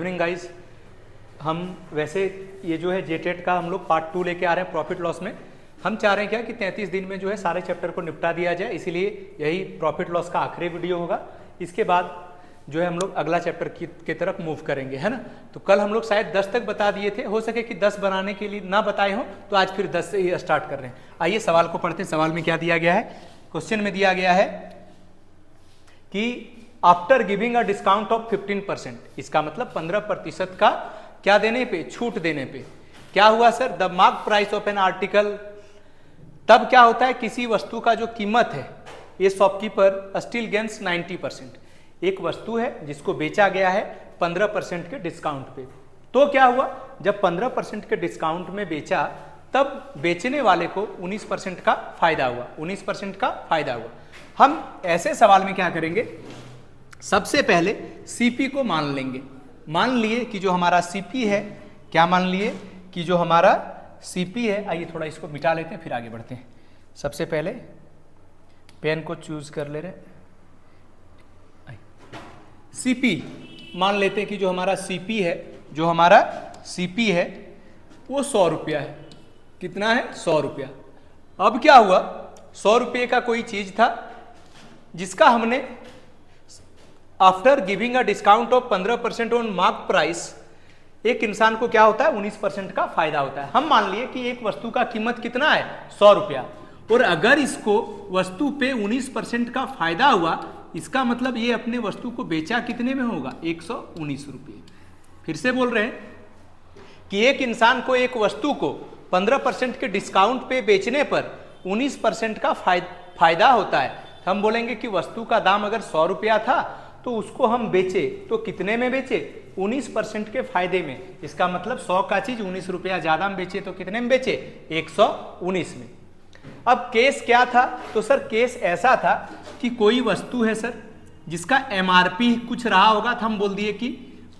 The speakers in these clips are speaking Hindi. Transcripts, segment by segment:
इवनिंग गाइस, हम वैसे ये जो है जेटेट का हम लोग पार्ट 2 लेके आ रहे हैं प्रॉफिट लॉस में। हम चाह रहे हैं क्या कि 33 दिन में जो है सारे चैप्टर को निपटा दिया जाए, इसीलिए यही प्रॉफिट लॉस का आखिरी वीडियो होगा। इसके बाद जो है हम लोग अगला चैप्टर की तरफ मूव करेंगे, है ना। तो कल हम लोग शायद 10 तक बता दिए थे, हो सके कि 10 बनाने के लिए ना बताए हों, तो आज फिर 10 से ही स्टार्ट कर रहे हैं। आइए सवाल को पढ़ते हैं। सवाल में क्या दिया गया है? क्वेश्चन में दिया गया है कि after giving a discount of 15%, इसका मतलब 15% का क्या देने पे, छूट देने पे क्या हुआ sir? The mark price of an article, तब क्या होता है किसी वस्तु का जो कीमत है, ये शॉपकीपर स्टिल गेन्स 90%। एक वस्तु है जिसको बेचा गया है 15% के डिस्काउंट पे, तो क्या हुआ जब 15% के डिस्काउंट में बेचा तब बेचने वाले को 19% का फायदा हुआ, 19% का फायदा हुआ। हम ऐसे सवाल में क्या करेंगे, सबसे पहले सीपी को मान लेंगे। मान लिए कि जो हमारा सीपी है, क्या मान लिए कि जो हमारा सीपी है, आइए थोड़ा इसको मिटा लेते हैं फिर आगे बढ़ते हैं। सबसे पहले पेन को चूज कर ले रहे, सीपी मान लेते हैं कि जो हमारा सीपी है, जो हमारा सीपी है वो 100 रुपया है। कितना है? 100 रुपया। अब क्या हुआ, 100 रुपये का कोई चीज था जिसका हमने after giving a discount of 15% on mark price, एक इंसान को क्या होता है 19% का फायदा होता है। हम मान लिए कि एक वस्तु का कीमत कितना है 100 रुपया, और अगर इसको वस्तु पे 19% का फायदा हुआ, इसका मतलब ये अपने वस्तु को बेचा कितने में होगा? 119 रुपये। फिर से बोल रहे हैं कि एक इंसान को एक वस्तु को 15% के डिस्काउंट पे बेचने पर 19% का फायदा होता है। हम बोलेंगे कि वस्तु का दाम अगर 100 रुपया था तो उसको हम बेचे तो कितने में बेचे? 19% के फायदे में। इसका मतलब 100 का चीज 19 रुपया ज्यादा में बेचे तो कितने में बेचे? 119 में। अब केस क्या था? तो सर केस ऐसा था कि कोई वस्तु है सर जिसका एमआरपी कुछ रहा होगा, तो हम बोल दिए कि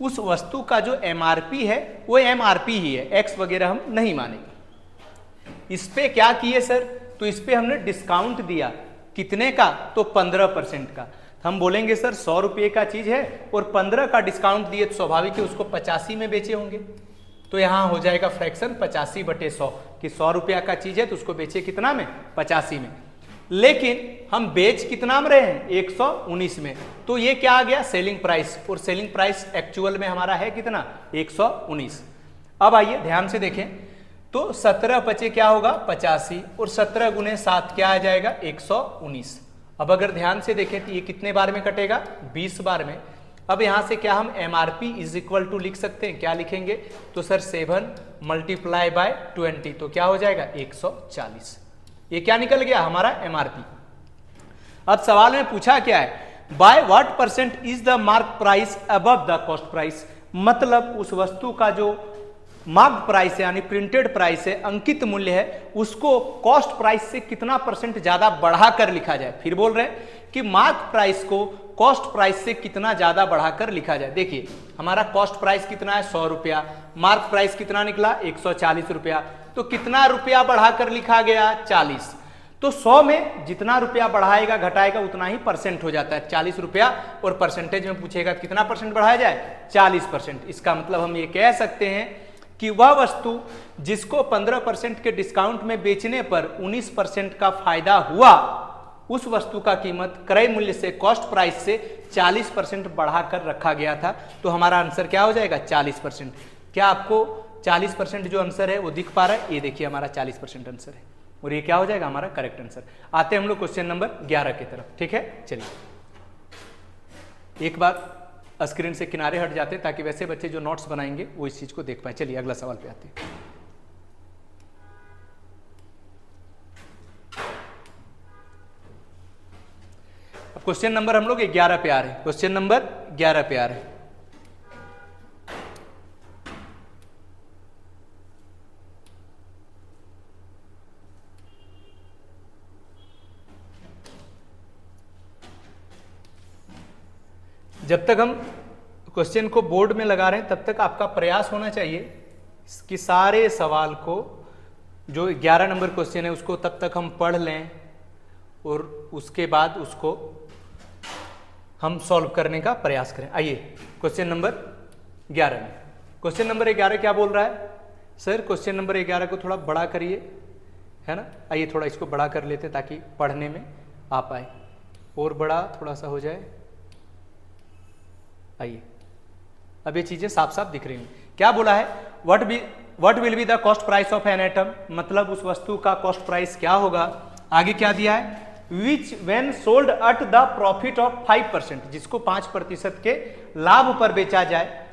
उस वस्तु का जो एमआरपी है वो एमआरपी ही है, एक्स वगैरह हम नहीं मानेंगे। इस पे क्या किए सर? तो इस पे हमने डिस्काउंट दिया, कितने का? तो 15% का। हम बोलेंगे सर 100 रुपये का चीज है और 15 का डिस्काउंट दिए तो स्वाभाविक है उसको 85 में बेचे होंगे, तो यहां हो जाएगा फ्रैक्शन 85/100 कि 100 रुपया का चीज है तो उसको बेचे कितना में? 85 में। लेकिन हम बेच कितना में रहे हैं? 119 में। तो ये क्या आ गया? सेलिंग प्राइस, और सेलिंग प्राइस एक्चुअल में हमारा है कितना? 119। अब आइए ध्यान से देखें, तो 17 बचे क्या होगा? 85, और 17 गुने 7 क्या आ जाएगा? 119। अब अगर ध्यान से देखें तो ये कितने बार में कटेगा? 20 बार में। अब यहां से क्या हम एमआरपी इज इक्वल टू लिख सकते हैं? क्या लिखेंगे? तो सर 7 मल्टीप्लाई बाय 20, तो क्या हो जाएगा? 140। ये क्या निकल गया? हमारा एमआरपी। अब सवाल में पूछा क्या है? By what percent is the mark price above the cost price, मतलब उस वस्तु का जो मार्क प्राइस है यानी प्रिंटेड प्राइस है, अंकित मूल्य है, उसको कॉस्ट प्राइस से कितना % ज्यादा बढ़ाकर लिखा जाए। फिर बोल रहे हैं कि मार्क प्राइस को कॉस्ट प्राइस से कितना ज्यादा बढ़ाकर लिखा जाए। देखिए हमारा कॉस्ट प्राइस कितना है? 100 रुपया। मार्क प्राइस कितना निकला? 140 रुपया। तो कितना रुपया बढ़ाकर लिखा गया? 40। तो 100 में जितना रुपया बढ़ाएगा घटाएगा उतना ही % हो जाता है, 40 रुपया। और परसेंटेज में पूछेगा कितना % बढ़ाया जाए? 40%। इसका मतलब हम ये कह सकते हैं कि वह वस्तु जिसको 15% के डिस्काउंट में बेचने पर 19% का फायदा हुआ, उस वस्तु का कीमत क्रय मूल्य से, कॉस्ट प्राइस से 40% बढ़ाकर रखा गया था। तो हमारा आंसर क्या हो जाएगा? 40%। क्या आपको 40% जो आंसर है वो दिख पा रहा है? ये देखिए हमारा 40% आंसर है, और ये क्या हो जाएगा? हमारा करेक्ट आंसर। आते हैं हम लोग क्वेश्चन नंबर 11 की तरफ, ठीक है। चलिए एक बार स्क्रीन से किनारे हट जाते हैं ताकि वैसे बच्चे जो नोट्स बनाएंगे वो इस चीज को देख पाए। चलिए अगला सवाल पे आते हैं। अब क्वेश्चन नंबर हम लोग 11 पे आ रहे हैं। क्वेश्चन नंबर 11 पे आ रहे हैं। जब तक हम क्वेश्चन को बोर्ड में लगा रहे हैं तब तक आपका प्रयास होना चाहिए कि सारे सवाल को, जो 11 नंबर क्वेश्चन है उसको तब तक हम पढ़ लें और उसके बाद उसको हम सॉल्व करने का प्रयास करें। आइए क्वेश्चन नंबर 11 में। क्वेश्चन नंबर 11 क्या बोल रहा है सर? क्वेश्चन नंबर 11 को थोड़ा बड़ा करिए, है ना। आइए थोड़ा इसको बड़ा कर लेते हैं ताकि पढ़ने में आ पाए, और बड़ा थोड़ा सा हो जाए। आइए अब ये चीजें साफ साफ दिख रही हैं। क्या बोला है? What will be the cost price of an item, मतलब उस वस्तु का कॉस्ट प्राइस क्या होगा। आगे क्या दिया है? विच when sold at the profit of 5%, जिसको 5% के लाभ पर बेचा जाए,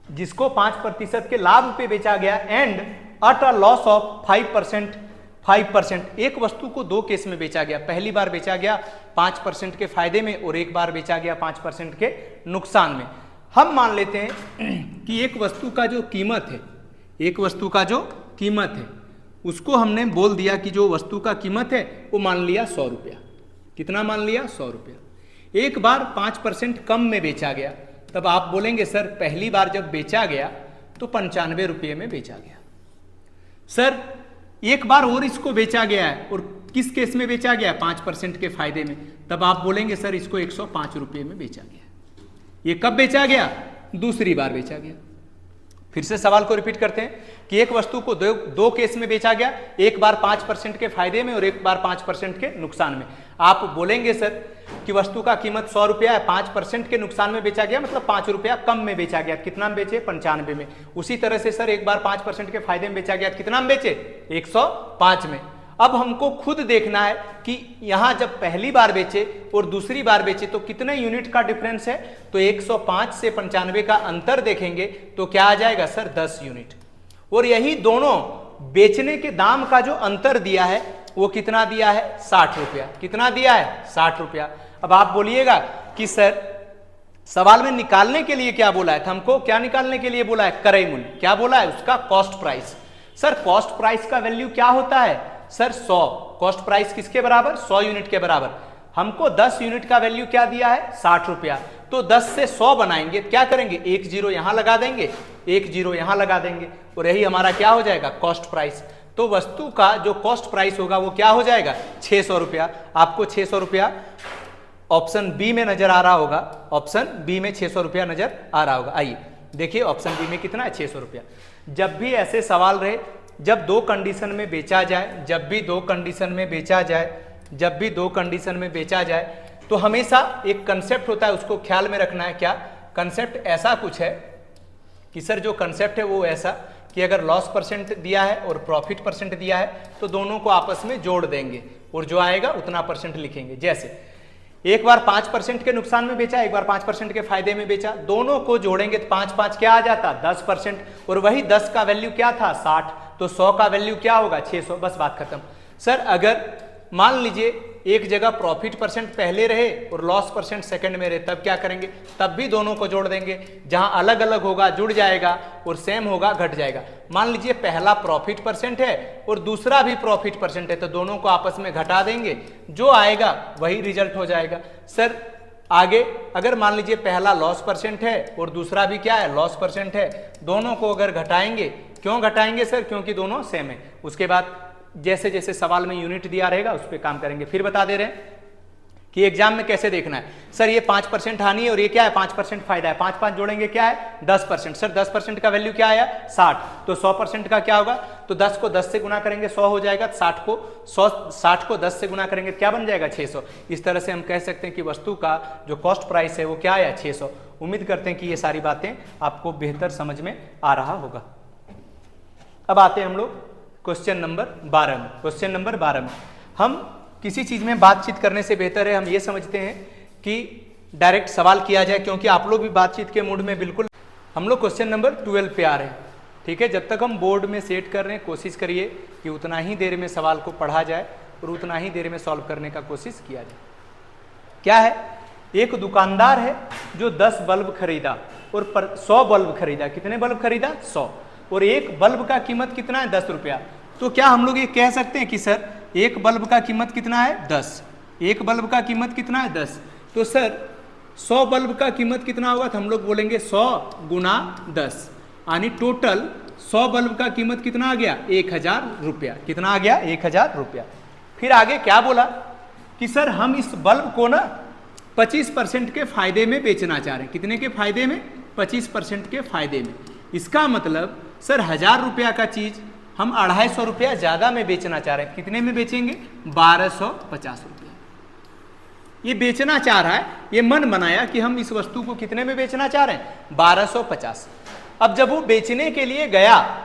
जिसको 5% के लाभ पे बेचा गया, and at a loss of 5%। एक वस्तु को दो केस में बेचा गया, पहली बार बेचा गया 5% के फायदे में और एक बार बेचा गया 5% के नुकसान में। हम मान लेते हैं कि एक वस्तु का जो कीमत है, एक वस्तु का जो कीमत है उसको हमने बोल दिया कि जो वस्तु का कीमत है वो मान लिया 100 रुपया। कितना मान लिया? 100 रुपया। एक बार 5% कम में बेचा गया, तब आप बोलेंगे सर पहली बार जब बेचा गया तो 95 रुपये में बेचा गया। सर एक बार और इसको बेचा गया है, और किस केस में बेचा गया? 5% के फायदे में, तब आप बोलेंगे सर इसको 105 रुपये में बेचा गया। ये कब बेचा गया? दूसरी बार बेचा गया। फिर से सवाल को रिपीट करते हैं कि एक वस्तु को दो केस में बेचा गया, एक बार 5% के फायदे में और एक बार 5% के नुकसान में। आप बोलेंगे सर कि वस्तु का कीमत 100 रुपया है, 5% के नुकसान में बेचा गया, मतलब 5 रुपया कम में बेचा गया। कितना में बेचे? 95 में। उसी तरह से सर एक बार 5% के फायदे में बेचा गया, कितना में बेचे? 105 में। अब हमको खुद देखना है कि यहां जब पहली बार बेचे और दूसरी बार बेचे तो कितने यूनिट का डिफरेंस है। तो 105 से 95 का अंतर देखेंगे तो क्या आ जाएगा सर? 10 यूनिट। और यही दोनों बेचने के दाम का जो अंतर दिया है वो कितना दिया है? 60 रुपया। कितना दिया है? 60 रुपया। अब आप बोलिएगा कि सर सवाल में निकालने के लिए क्या बोला है? हमको क्या निकालने के लिए बोला है? क्रय मूल्य। क्या बोला है? उसका cost price. Sir cost price का वैल्यू क्या होता है? सर 100। कॉस्ट प्राइस किसके बराबर? 100 यूनिट के बराबर। हमको 10 यूनिट का वैल्यू क्या दिया है? 60 रुपया। तो 10 से 100 बनाएंगे, क्या करेंगे? एक जीरो यहां लगा देंगे, एक जीरो यहां लगा देंगे, और यही हमारा क्या हो जाएगा? Cost price. तो वस्तु का जो कॉस्ट प्राइस होगा वो क्या हो जाएगा? 600 रुपया। आपको 600 रुपया ऑप्शन बी में नजर आ रहा होगा, ऑप्शन बी में 600 रुपया नजर आ रहा होगा। आइए देखिए ऑप्शन बी में कितना है? 600 रुपया। जब भी ऐसे सवाल रहे, जब दो कंडीशन में बेचा जाए, जब भी दो कंडीशन में बेचा जाए, जब भी दो कंडीशन में बेचा जाए, तो हमेशा एक कंसेप्ट होता है, उसको ख्याल में रखना है। क्या कंसेप्ट? ऐसा कुछ है कि सर जो कंसेप्ट है वो ऐसा कि अगर लॉस परसेंट दिया है और प्रॉफिट परसेंट दिया है तो दोनों को आपस में जोड़ देंगे और जो आएगा उतना परसेंट लिखेंगे। जैसे एक बार 5% के नुकसान में बेचा, एक बार 5% के फायदे में बेचा, दोनों को जोड़ेंगे तो 5 क्या आ जाता? 10%। और वही 10 का वैल्यू क्या था? 60। तो 100 का वैल्यू क्या होगा? 600। बस बात खत्म। सर अगर मान लीजिए एक जगह प्रॉफिट परसेंट पहले रहे और लॉस परसेंट सेकंड में रहे, तब क्या करेंगे? तब भी दोनों को जोड़ देंगे। जहां अलग अलग होगा जुड़ जाएगा और सेम होगा घट जाएगा। मान लीजिए पहला प्रॉफिट परसेंट है और दूसरा भी प्रॉफिट परसेंट है, तो दोनों को आपस में घटा देंगे, जो आएगा वही रिजल्ट हो जाएगा। सर आगे अगर मान लीजिए पहला लॉस परसेंट है और दूसरा भी क्या है? लॉस परसेंट है, दोनों को अगर घटाएंगे, क्यों घटाएंगे सर? क्योंकि दोनों सेम है। उसके बाद जैसे जैसे सवाल में यूनिट दिया रहेगा उस पर काम करेंगे। फिर बता दे रहे हैं कि एग्जाम में कैसे देखना है। सर ये 5% हानि है और ये क्या है? 5% फायदा है। 5 जोड़ेंगे क्या है? 10%। सर 10% का वैल्यू क्या आया? 60। तो 100% का क्या होगा? तो 10 को 10 से गुना करेंगे 100 हो जाएगा। 60 को 10 से गुना करेंगे क्या बन जाएगा? 600। इस तरह से हम कह सकते हैं कि वस्तु का जो कॉस्ट प्राइस है वो क्या आया? 600। उम्मीद करते हैं कि ये सारी बातें आपको बेहतर समझ में आ रहा होगा। अब आते हैं हम लोग क्वेश्चन नंबर 12 में। क्वेश्चन नंबर 12 में हम किसी चीज में बातचीत करने से बेहतर है हम ये समझते हैं कि डायरेक्ट सवाल किया जाए, क्योंकि आप लोग भी बातचीत के मूड में बिल्कुल। हम लोग क्वेश्चन नंबर 12 पे आ रहे हैं, ठीक है। जब तक हम बोर्ड में सेट कर रहे हैं, कोशिश करिए कि उतना ही देर में सवाल को पढ़ा जाए और उतना ही देर में सॉल्व करने का कोशिश किया जाए। क्या है? एक दुकानदार है जो 10 बल्ब खरीदा और 100 बल्ब खरीदा। कितने बल्ब खरीदा? 100। और एक बल्ब का कीमत कितना है? 10 रुपया। तो क्या हम लोग ये कह सकते हैं कि सर एक बल्ब का कीमत कितना है? 10। एक बल्ब का कीमत कितना है? 10। तो सर 100 बल्ब का कीमत कितना होगा? तो हम लोग बोलेंगे 100 गुना 10, यानी टोटल 100 बल्ब का कीमत कितना आ गया? 1000 रुपया। कितना आ गया? 1000 रुपया। फिर आगे क्या बोला कि सर हम इस बल्ब को ना 25% के फायदे में बेचना चाह रहे हैं। कितने के फायदे में? 25% के फायदे में। इसका मतलब सर 1000 रुपया का चीज हम 250 रुपया ज्यादा में बेचना चाह रहे हैं। कितने में बेचेंगे? 1250 रुपया। ये बेचना चाह रहा है, ये मन बनाया कि हम इस वस्तु को कितने में बेचना चाह रहे हैं? 1250। अब जब वो बेचने के लिए गया,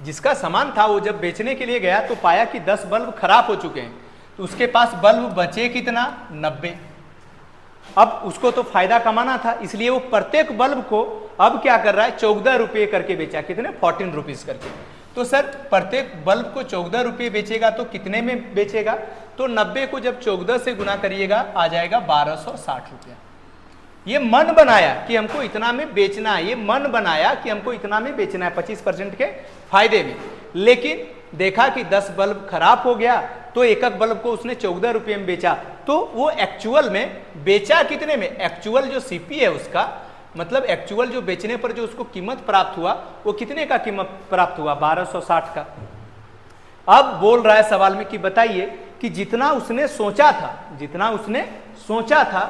जिसका सामान था वो जब बेचने के लिए गया तो पाया कि 10 बल्ब खराब हो चुके हैं, तो उसके पास बल्ब बचे कितना? 90। अब उसको तो फायदा कमाना था, इसलिए वो प्रत्येक बल्ब को अब क्या कर रहा है? 14 रुपये करके बेचा। कितने? 14 रुपीज करके। तो सर प्रत्येक बल्ब को 14 रुपये बेचेगा तो कितने में बेचेगा? तो 90 को जब 14 से गुना करिएगा आ जाएगा 1260 रुपया। ये मन बनाया कि हमको इतना में बेचना है, ये मन बनाया कि हमको इतना में बेचना है 25% के फायदे में। लेकिन देखा कि 10 बल्ब खराब हो गया तो एक एक बल्ब को उसने 14 रुपये में बेचा। तो वो एक्चुअल में बेचा कितने में? एक्चुअल जो सीपी है उसका, मतलब एक्चुअल जो बेचने पर जो उसको कीमत प्राप्त हुआ वो कितने का कीमत प्राप्त हुआ? 1260 का। अब बोल रहा है सवाल में कि बताइए कि जितना उसने सोचा था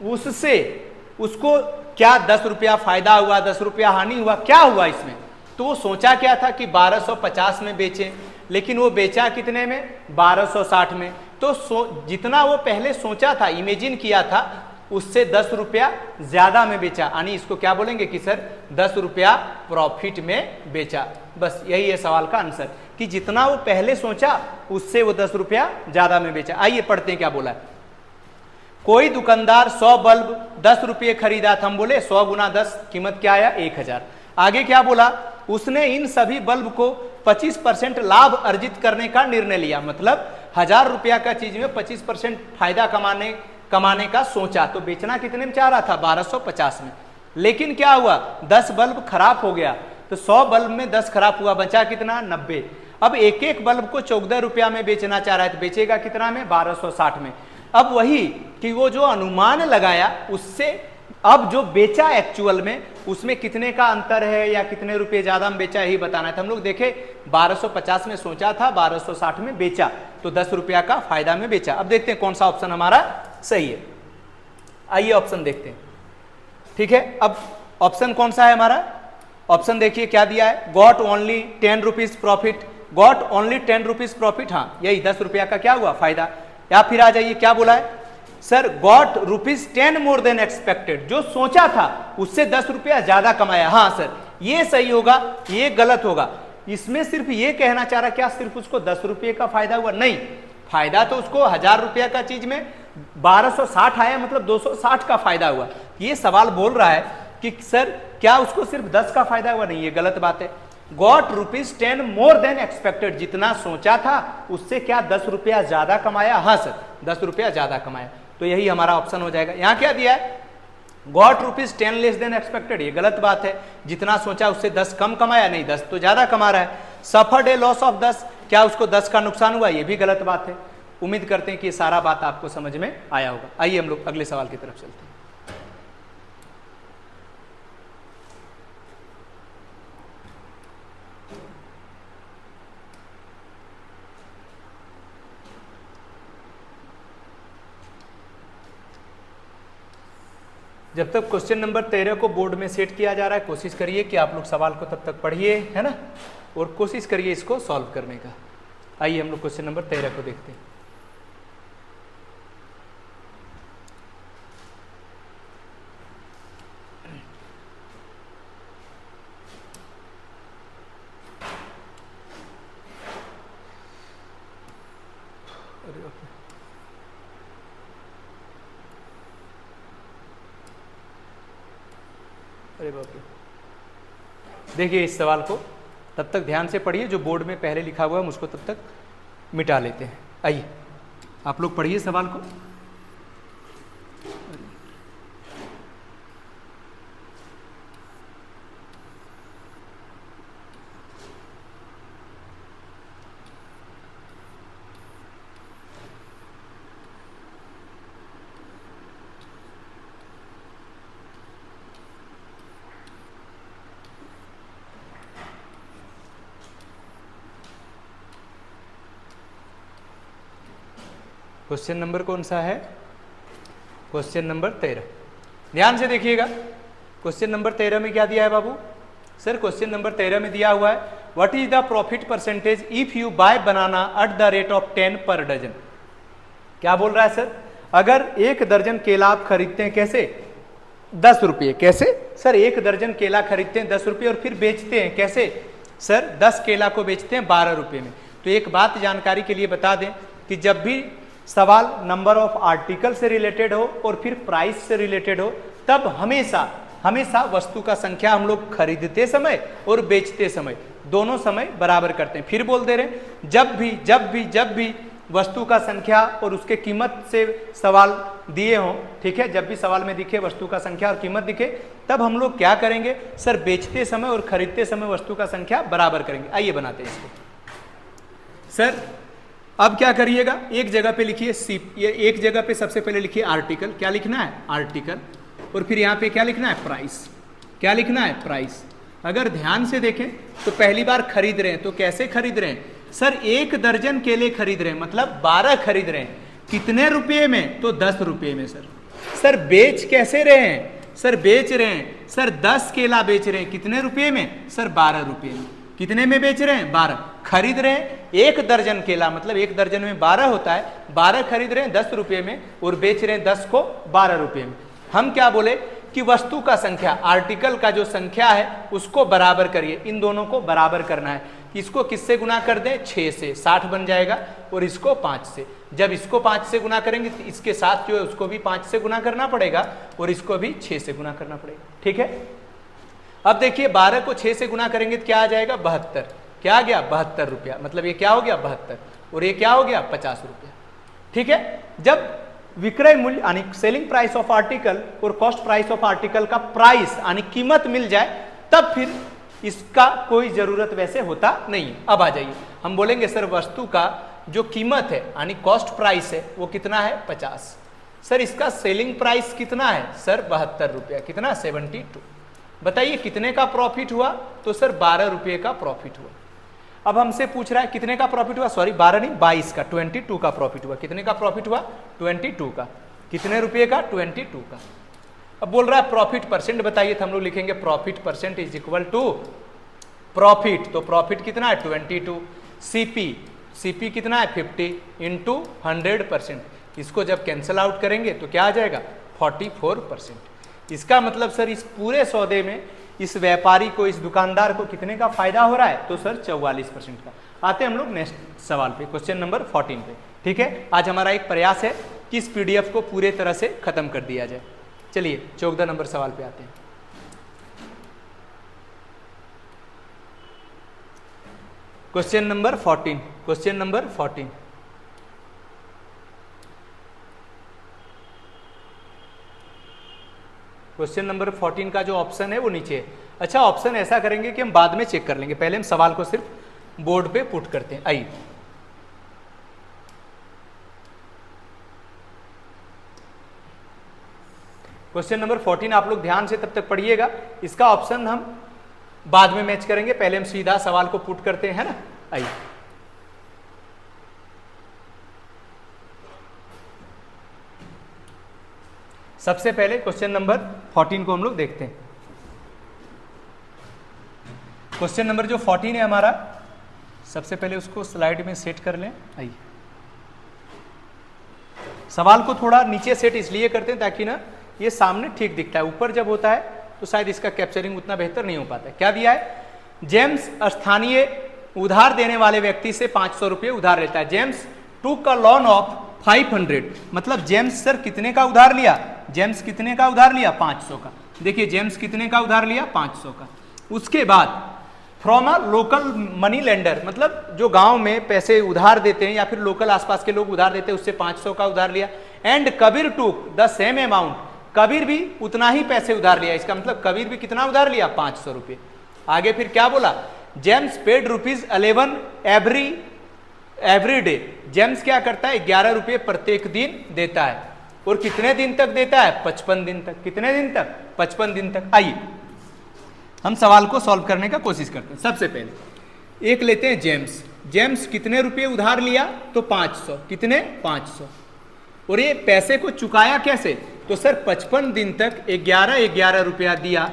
उससे उसको क्या 10 रुपया फायदा हुआ, 10 रुपया हानि हुआ, क्या हुआ इसमें? तो वो सोचा क्या था कि 1250 में बेचे, लेकिन वो बेचा कितने में? 1260 में। तो जितना वो पहले सोचा था, इमेजिन किया था, उससे 10 रुपया ज्यादा में बेचा। यानी इसको क्या बोलेंगे कि सर 10 रुपया प्रॉफिट में बेचा। बस यही है सवाल का आंसर कि जितना वो पहले सोचा उससे वो 10 रुपया ज्यादा में बेचा। आइए पढ़ते हैं क्या बोला है। कोई दुकानदार 100 बल्ब 10 रुपये खरीदा था। हम बोले 100 गुना 10 कीमत क्या आया? 1000। आगे क्या बोला? उसने इन सभी बल्ब को 25% लाभ अर्जित करने का निर्णय लिया। मतलब 1000 रुपया का चीज में 25% फायदा कमाने का सोचा। तो बेचना कितने में चाह रहा था? 1250 में। लेकिन क्या हुआ? 10 बल्ब खराब हो गया। तो 100 बल्ब में 10 खराब हुआ, बचा कितना? 90। अब एक एक बल्ब को 14 रुपया में बेचना चाह रहा है, तो बेचेगा कितना में? 1260 में। अब वही कि वो जो अनुमान लगाया उससे अब जो बेचा एक्चुअल में उसमें कितने का अंतर है या कितने रुपए ज्यादा में बेचा, यही बताना है। तो हम लोग देखे 1250 में सोचा था, 1260 में बेचा, तो 10 रुपया का फायदा में बेचा। अब देखते हैं कौन सा ऑप्शन हमारा सही है। आइए ऑप्शन देखते हैं। ठीक है, अब ऑप्शन कौन सा है हमारा? ऑप्शन देखिए क्या दिया है? Got only 10 rupees profit. Got only 10 rupees profit, हाँ यही 10 रुपया का क्या हुआ? फायदा। या फिर आ जाइए क्या बोला है sir? Got ₹10 more than expected. जो सोचा था उससे 10 रुपया ज्यादा कमाया। हाँ सर ये सही होगा, ये गलत होगा। इसमें सिर्फ ये कहना चाह रहा क्या सिर्फ उसको 10 रुपये का फायदा हुआ? नहीं, फायदा तो उसको 1000 रुपया का चीज में 1260 आया, मतलब 260 का फायदा हुआ। ये सवाल बोल रहा है कि सर क्या उसको सिर्फ 10 का फायदा हुआ? नहीं, ये गलत बात है। गॉट ₹10 मोर देन एक्सपेक्टेड, जितना सोचा था उससे क्या 10 रुपया ज्यादा कमाया? हाँ सर 10 रुपया ज्यादा कमाया। तो यही हमारा ऑप्शन हो जाएगा। यहां क्या दिया है? गॉट ₹10 लेस देन एक्सपेक्टेड, ये गलत बात है। जितना सोचा उससे 10 कम कमाया? नहीं, 10 तो ज्यादा कमा रहा है। सफर्ड ए लॉस ऑफ 10, क्या उसको 10 का नुकसान हुआ? ये भी गलत बात है। उम्मीद करते हैं कि ये सारा बात आपको समझ में आया होगा। आइए हम लोग अगले सवाल की तरफ चलते हैं। जब तक क्वेश्चन नंबर 13 को बोर्ड में सेट किया जा रहा है, कोशिश करिए कि आप लोग सवाल को तब तक पढ़िए, है ना, और कोशिश करिए इसको सॉल्व करने का। आइए हम लोग क्वेश्चन नंबर 13 को देखते हैं। अरे बाप रे, देखिए इस सवाल को तब तक ध्यान से पढ़िए, जो बोर्ड में पहले लिखा हुआ है हम उसको तब तक मिटा लेते हैं। आइए आप लोग पढ़िए सवाल को। क्वेश्चन नंबर कौन सा है? Question number 13। ध्यान से देखिएगा। क्वेश्चन नंबर 13 में क्या दिया है बाबू? सर क्वेश्चन नंबर 13 में दिया हुआ है what is the profit percentage if you buy banana at the rate of 10 per dozen. क्या बोल रहा है सर? अगर 1 दर्जन केला आप खरीदते हैं कैसे? 10 रुपये। कैसे सर? 1 दर्जन केला खरीदते हैं 10 रुपये और फिर बेचते हैं कैसे? सर 10 केला को बेचते हैं 12 रुपये में। तो एक बात जानकारी के लिए बता दें कि जब भी सवाल नंबर ऑफ आर्टिकल से रिलेटेड हो और फिर प्राइस से रिलेटेड हो, तब हमेशा हमेशा वस्तु का संख्या हम लोग खरीदते समय और बेचते समय दोनों समय बराबर करते हैं। फिर बोल दे रहे, जब भी वस्तु का संख्या और उसके कीमत से सवाल दिए हों, ठीक है, जब भी सवाल में दिखे वस्तु का संख्या और कीमत दिखे, तब हम लोग क्या करेंगे सर? बेचते समय और खरीदते समय वस्तु का संख्या बराबर करेंगे। आइए बनाते हैं इसको। सर अब क्या करिएगा, एक जगह पे लिखिए एक जगह पे सबसे पहले लिखिए आर्टिकल। क्या लिखना है? आर्टिकल। और फिर यहाँ पे क्या लिखना है? प्राइस। क्या लिखना है? प्राइस। अगर ध्यान से देखें तो पहली बार खरीद रहे हैं तो कैसे खरीद रहे हैं सर? 1 दर्जन केले खरीद रहे हैं, मतलब 12 खरीद रहे हैं। कितने रुपये में? तो 10 रुपये में। सर बेच कैसे रहे हैं? सर बेच रहे हैं सर 10 केला बेच रहे हैं। कितने रुपये में? सर 12 रुपये में। कितने में बेच रहे हैं? 12। खरीद रहे हैं 1 दर्जन केला, मतलब 1 दर्जन में 12 होता है, 12 खरीद रहे हैं 10 रुपये में और बेच रहे हैं 10 को 12 रुपये में। हम क्या बोले कि वस्तु का संख्या, आर्टिकल का जो संख्या है उसको बराबर करिए। इन दोनों को बराबर करना है। इसको किससे गुना कर दें? 6 से, 60 बन जाएगा। और इसको 5 से। जब इसको 5 से गुना करेंगे तो इसके साथ जो है उसको भी 5 से गुना करना पड़ेगा और इसको भी 6 से गुना करना पड़ेगा। ठीक है, अब देखिए 12 को 6 से गुना करेंगे तो क्या आ जाएगा? 72। क्या आ गया? 72 रुपया। मतलब ये क्या हो गया? 72। और ये क्या हो गया? 50 रुपया। ठीक है, जब विक्रय मूल्य यानी सेलिंग प्राइस ऑफ आर्टिकल और कॉस्ट प्राइस ऑफ आर्टिकल का प्राइस यानी कीमत मिल जाए, तब फिर इसका कोई जरूरत वैसे होता नहीं। अब आ जाइए, हम बोलेंगे सर वस्तु का जो कीमत है यानी कॉस्ट प्राइस है वो कितना है? 50। सर इसका सेलिंग प्राइस कितना है? सर 72 रुपया। कितना? 72। बताइए कितने का प्रॉफिट हुआ? तो सर 12 रुपये का प्रॉफिट हुआ। अब हमसे पूछ रहा है कितने का प्रॉफिट हुआ? सॉरी 12 नहीं, 22 का, 22 का प्रॉफिट हुआ। कितने का प्रॉफिट हुआ? 22 का। कितने रुपये का? 22 का। अब बोल रहा है प्रॉफिट परसेंट बताइए, तो हम लोग लिखेंगे profit percent is equal to profit. तो प्रॉफिट कितना है? 22। सीपी कितना है? 50 इंटू 100%। इसको जब कैंसिल आउट करेंगे तो क्या आ जाएगा? 44%। इसका मतलब सर इस पूरे सौदे में इस व्यापारी को, इस दुकानदार को कितने का फायदा हो रहा है? तो सर 44% का। आते हैं हम लोग नेक्स्ट सवाल पे, क्वेश्चन नंबर 14 पे। ठीक है, आज हमारा एक प्रयास है कि इस पीडीएफ को पूरे तरह से खत्म कर दिया जाए। चलिए 14 नंबर सवाल पे आते हैं। Question number 14। Question number 14। Question number 14 का जो ऑप्शन है वो नीचे है। अच्छा, ऑप्शन ऐसा करेंगे कि हम बाद में चेक कर लेंगे, पहले हम सवाल को सिर्फ बोर्ड पे पुट करते हैं। आइए, क्वेश्चन नंबर 14 आप लोग ध्यान से तब तक पढ़िएगा। इसका ऑप्शन हम बाद में मैच करेंगे, पहले हम सीधा सवाल को पुट करते हैं ना। आइए, सबसे पहले क्वेश्चन नंबर 14 को हम लोग देखते हैं। क्वेश्चन नंबर जो 14 है हमारा, सबसे पहले उसको स्लाइड में सेट कर लें। आइए, सवाल को थोड़ा नीचे सेट इसलिए करते हैं ताकि ना ये सामने ठीक दिखता है, ऊपर जब होता है तो शायद इसका कैप्चरिंग उतना बेहतर नहीं हो पाता है। क्या दिया है? जेम्स स्थानीय उधार देने वाले व्यक्ति से 500 रुपये उधार लेता है। जेम्स टूक अ लोन ऑफ 500, मतलब जेम्स सर कितने का उधार लिया? जेम्स कितने का उधार लिया? 500 का। देखिए जेम्स कितने का उधार लिया? 500 का। उसके बाद from a local money lender, मतलब जो गांव में पैसे उधार देते हैं या फिर लोकल आसपास के लोग उधार देते हैं, उससे 500 का उधार लिया। And Kabir took the same amount, Kabir भी उतना ही पैसे उधार लिया। इसका मतलब कबीर भी कितना उधार लिया? 500 रुपये। आगे फिर क्या बोला? James paid ₹11 every day. James क्या करता है? 11 रुपये प्रत्येक दिन देता है। और कितने दिन तक देता है? 55 दिन तक। कितने दिन तक? 55 दिन तक। आइए हम सवाल को सॉल्व करने का कोशिश करते हैं। सबसे पहले एक लेते हैं जेम्स। जेम्स कितने रुपये उधार लिया? तो 500। कितने? 500। और ये पैसे को चुकाया कैसे? तो सर 55 दिन तक 11 रुपया दिया,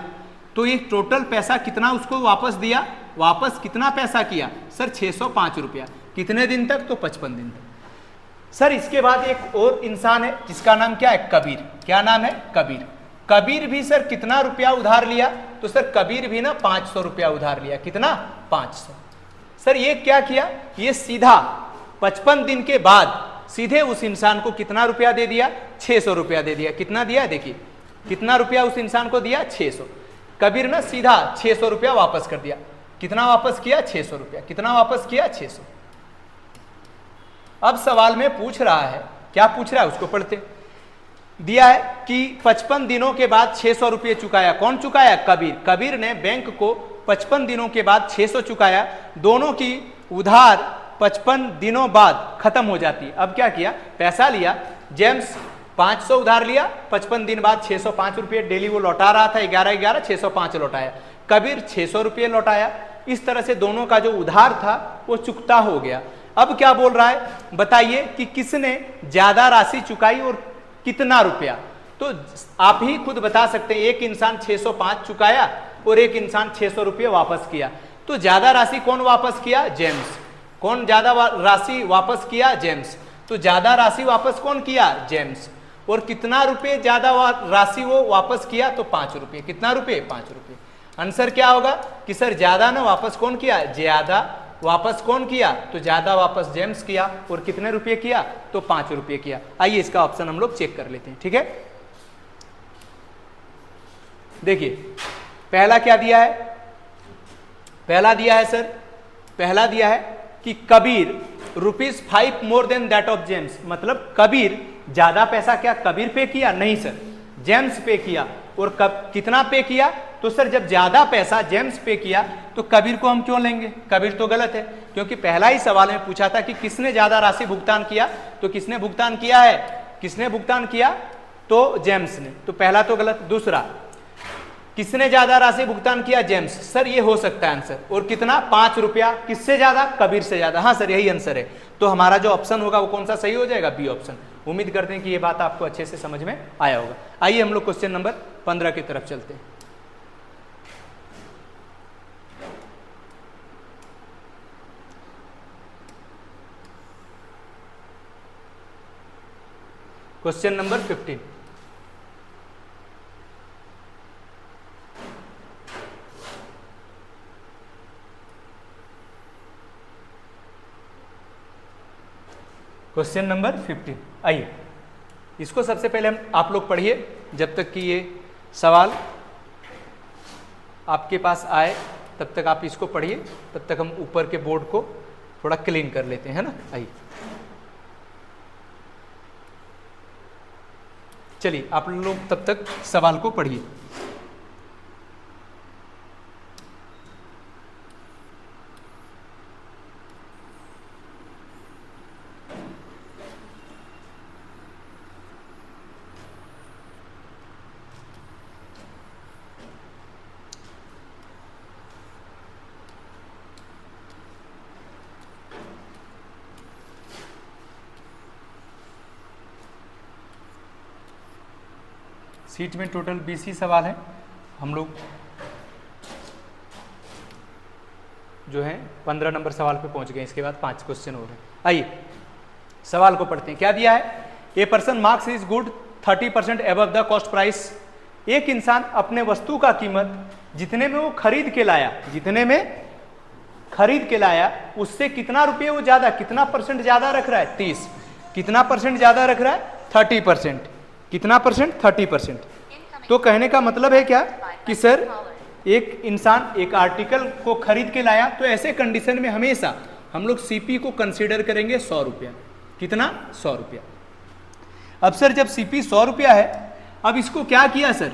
तो ये टोटल पैसा कितना उसको वापस दिया, वापस कितना पैसा किया सर 605 रुपया। कितने दिन तक, तो 55 दिन तक। सर इसके बाद एक और इंसान है जिसका नाम क्या है, कबीर। क्या नाम है, कबीर। कबीर भी सर कितना रुपया उधार लिया, तो सर कबीर भी ना 500 रुपया उधार लिया। कितना, 500। सर ये क्या किया, ये सीधा 55 दिन के बाद सीधे उस इंसान को कितना रुपया दे दिया, 600 रुपया दे दिया। कितना दिया, देखिए कितना रुपया उस इंसान को दिया, 600। कबीर ना सीधा 600 रुपया वापस कर दिया। कितना वापस किया, 600 रुपया। कितना वापस किया, 600। अब सवाल में पूछ रहा है, क्या पूछ रहा है उसको पढ़ते। दिया है कि 55 दिनों के बाद 600 रुपये चुकाया। कौन चुकाया, कबीर। कबीर ने बैंक को 55 दिनों के बाद 600 चुकाया। दोनों की उधार 55 दिनों बाद खत्म हो जाती है। अब क्या किया, पैसा लिया, जेम्स 500 उधार लिया, 55 दिन बाद 605 रुपये डेली वो लौटा रहा था, 11 605 लौटाया। कबीर 600 रुपये लौटाया। इस तरह से दोनों का जो उधार था वो चुकता हो गया। अब क्या बोल रहा है, बताइए कि किसने ज्यादा राशि चुकाई और कितना रुपया। तो आप ही खुद बता सकते हैं, एक इंसान 605 चुकाया और एक इंसान 600 रुपये वापस किया। तो ज्यादा राशि कौन वापस किया, जेम्स। कौन ज्यादा राशि वापस किया, जेम्स। तो ज्यादा राशि वापस कौन किया, जेम्स। और कितना रुपए ज्यादा राशि वो वापस किया, तो 5 रुपये। कितना रुपये, 5 रुपये। आंसर क्या होगा कि सर ज्यादा ना वापस कौन किया, ज्यादा वापस कौन किया, तो ज्यादा वापस जेम्स किया। और कितने रुपये किया, तो 5 रुपये किया। आइए इसका ऑप्शन हम लोग चेक कर लेते हैं, ठीक है। देखिए पहला क्या दिया है, पहला दिया है सर, पहला दिया है कि Kabir ₹5 more than that of James. मतलब कबीर ज्यादा पैसा क्या कबीर पे किया, नहीं सर जेम्स पे किया। और कब कितना पे किया, तो सर जब ज्यादा पैसा जेम्स पे किया तो कबीर को हम क्यों लेंगे, कबीर तो गलत है। क्योंकि पहला ही सवाल में पूछा था कि किसने ज्यादा राशि भुगतान किया, तो किसने भुगतान किया है, किसने भुगतान किया, तो जेम्स ने। तो पहला तो गलत। दूसरा, किसने ज्यादा राशि भुगतान किया, जेम्स। सर ये हो सकता है आंसर। और कितना, 5 रुपया। किससे ज्यादा, कबीर से ज्यादा। हाँ सर यही आंसर है। तो हमारा जो ऑप्शन होगा वो कौन सा सही हो जाएगा, बी ऑप्शन। उम्मीद करते हैं कि ये बात आपको अच्छे से समझ में आया होगा। आइए हम लोग क्वेश्चन नंबर 15 की तरफ चलते हैं। Question number 15। Question number 15। आइए इसको सबसे पहले हम आप लोग पढ़िए, जब तक कि ये सवाल आपके पास आए तब तक आप इसको पढ़िए, तब तक हम ऊपर के बोर्ड को थोड़ा क्लीन कर लेते हैं ना। आइए चलिए आप लोग तब तक सवाल को पढ़िए। सीट में टोटल 20 ही सवाल है। हम लोग जो है 15 नंबर सवाल पे पहुंच गए। इसके बाद 5 क्वेश्चन हो गए। आइए सवाल को पढ़ते हैं। क्या दिया है, a person marks is good 30% above the cost price. एक इंसान अपने वस्तु का कीमत जितने में वो खरीद के लाया, जितने में खरीद के लाया उससे कितना रुपये वो ज्यादा, कितना परसेंट ज्यादा रख रहा है, 30। कितना परसेंट ज्यादा रख रहा है, 30%। कितना परसेंट, 30%। तो कहने का मतलब है क्या कि सर एक इंसान एक आर्टिकल को खरीद के लाया, तो ऐसे कंडीशन में हमेशा हम लोग सीपी को कंसीडर करेंगे 100 रुपया। कितना, 100 रुपया। अब सर जब सीपी 100 रुपया है, अब इसको क्या किया सर,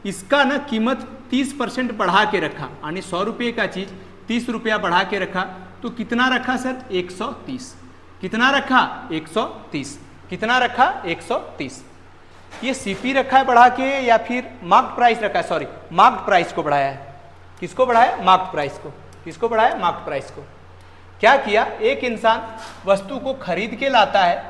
इसका ना कीमत 30% बढ़ा के रखा, यानी 100 रुपये का चीज 30 रुपया बढ़ा के रखा। तो कितना रखा सर, 130। कितना रखा, 130। कितना रखा, 130। ये सीपी रखा है बढ़ा के या फिर मार्क प्राइस रखा है, सॉरी मार्क प्राइस को बढ़ाया है। किसको बढ़ाया, मार्क प्राइस को। किसको बढ़ाया, मार्क प्राइस को। क्या किया, एक इंसान वस्तु को खरीद के लाता है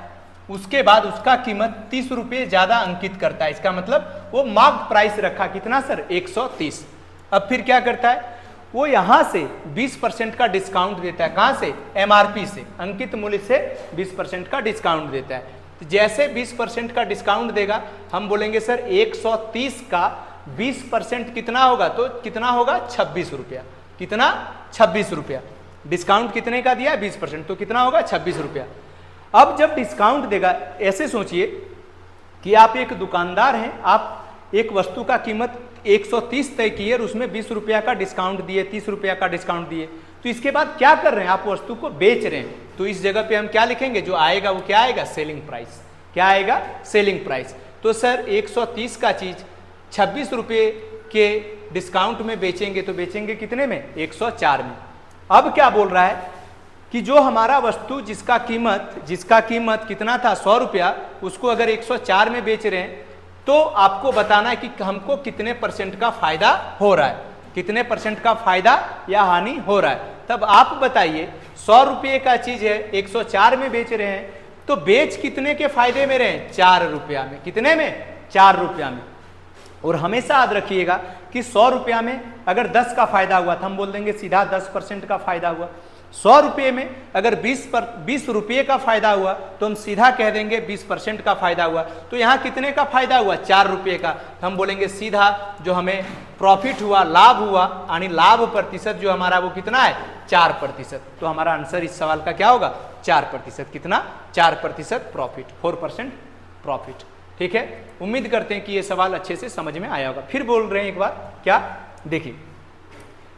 उसके बाद उसका कीमत 30 रुपये ज्यादा अंकित करता है, इसका मतलब वो मार्क प्राइस रखा कितना सर 130। अब फिर क्या करता है, वो यहां से 20% का डिस्काउंट देता है, कहां से, एमआरपी से, अंकित मूल्य से 20% का डिस्काउंट देता है। तो जैसे 20% का डिस्काउंट देगा, हम बोलेंगे सर 130 का 20% कितना होगा, तो कितना होगा 26 रुपया, कितना 26 रुपया। डिस्काउंट कितने का दिया है 20%, तो कितना होगा 26 रुपया। अब जब डिस्काउंट देगा, ऐसे सोचिए कि आप एक दुकानदार हैं, आप एक वस्तु का कीमत 130 तय किए और उसमें 20 रुपया का डिस्काउंट दिए, 30 रुपया का डिस्काउंट दिए, तो इसके बाद क्या कर रहे हैं, आप वस्तु को बेच रहे हैं, तो इस जगह पे हम क्या लिखेंगे, जो आएगा वो क्या आएगा, सेलिंग प्राइस। क्या आएगा, सेलिंग प्राइस। तो सर 130 का चीज 26 रुपये के डिस्काउंट में बेचेंगे, तो बेचेंगे कितने में, 104 में। अब क्या बोल रहा है कि जो हमारा वस्तु जिसका कीमत कितना था 100 रुपया, उसको अगर 104 में बेच रहे हैं, तो आपको बताना है कि हमको कितने % का फायदा हो रहा है, कितने % का फायदा या हानि हो रहा है। तब आप बताइए 100 रुपये का चीज है, 104 में बेच रहे हैं, तो बेच कितने के फायदे में रहे, 4 रुपया में, कितने में, 4 रुपया में। और हमेशा याद रखिएगा कि 100 रुपया में अगर 10 का फायदा हुआ, तो हम बोल देंगे सीधा 10% का फायदा हुआ। 100 रुपये में अगर 20 रुपये का फायदा हुआ, तो हम सीधा कह देंगे 20% का फायदा हुआ। तो यहाँ कितने का फायदा हुआ, 4 रुपये का, तो हम बोलेंगे सीधा जो हमें प्रॉफिट हुआ, लाभ हुआ, यानी लाभ प्रतिशत जो हमारा वो कितना है, 4%। तो हमारा आंसर इस सवाल का क्या होगा, 4%। कितना, 4% प्रॉफिट, 4% प्रॉफिट। ठीक है, उम्मीद करते हैं कि ये सवाल अच्छे से समझ में आया होगा। फिर बोल रहे हैं एक बार, क्या, देखिए